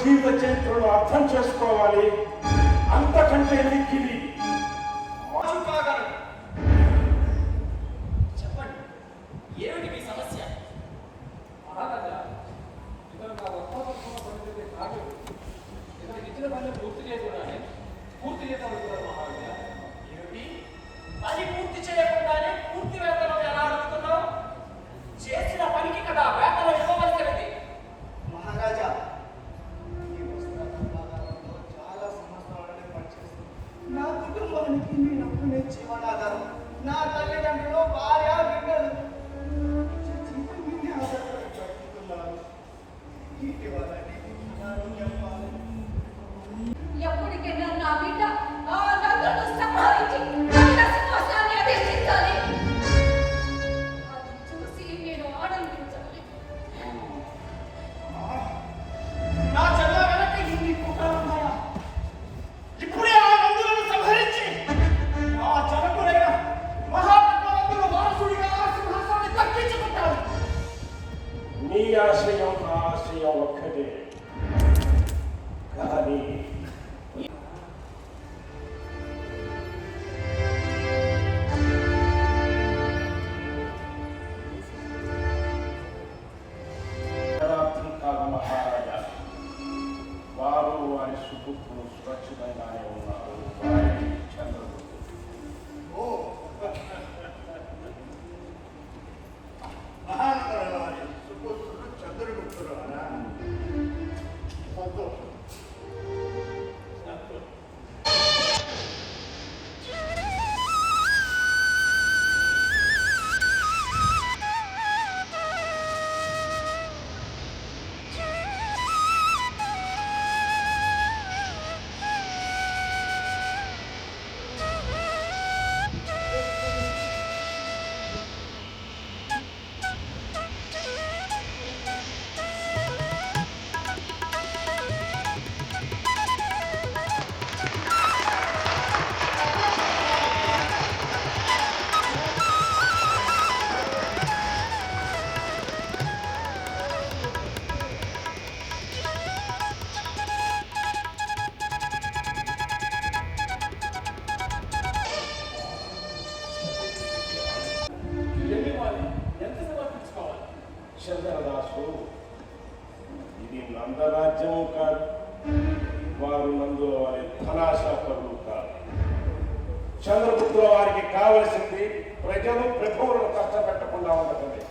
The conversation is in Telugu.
జీవిత చరిత్రను అర్థం చేసుకోవాలి. అంతకంటే మిక్కిలి చెప్పండి, ఏమిటి మీ సమస్య? మహారాజా, ఇతను నా వర్తమానంలో పనిచేసే కాదు. ఇతనికి ఇచ్చిన పని పూర్తి చేయకుండానే పూర్తి చేద్దామనుకున్నారు మహారాజా. ఏమిటి, పని పూర్తి చేయకుండానే పూర్తి వేతనం ఎలా అడుగుతున్నావు? చేసిన పనికి కదా వేతనం ఇవ్వవలసినది. మహారాజా, ఈ వస్త్ర కర్మాగారంలో చాలా సంవత్సరాలనే పనిచేస్తుంది. నా కుటుంబానికి నేను ఒక్కనే జీవనాధారం. నా తల్లిదండ్రులు, భార్య, బిడ్డలు జీవితం మీదే ఆధారపడి బ్రతుకుతున్నారు. ఇటీవల అనారోగ్యం పాలైంది. ఎప్పటికైనా నా బిడ్డ ఆ నగను సంపాదించి నా సింహాసనాన్ని అధిష్ఠించాలి. అది చూసి నేను ఆనందించాలి. నా చెల్ల వెనక ఇన్ని కుట్రలున్నాయా? ఇప్పుడే ఆ నందులను సంహరించి ఆ జనకులైన మహాపద్మనందుల వారసుడిగా ఆ సింహాసనాన్ని దక్కించుకుంటాను. నీ ఆశయం నా ఆశయం ఒక్కటే. కానీ అర్థం కాదు మహారాజా. వారు వారి సుపుత్రులు సురక్షితంగానే ఉన్నారు. వారి చంద్రగుప్తుడు. మహానగర వారి సుపుత్రుడు చంద్రగుప్తుడు అనా? సంతోషం. ఎన్ని వాలి ఎంత సమర్పించుకోవాలి? చంద్రదాసు, ఇది నందరాజ్యము కాదు. వారు నందుల వారి ధనాశాపరులు కాదు. చంద్రగుప్తుల వారికి కావలసింది ప్రజలు ప్రథములను కష్టపెట్టకుండా ఉండటమే.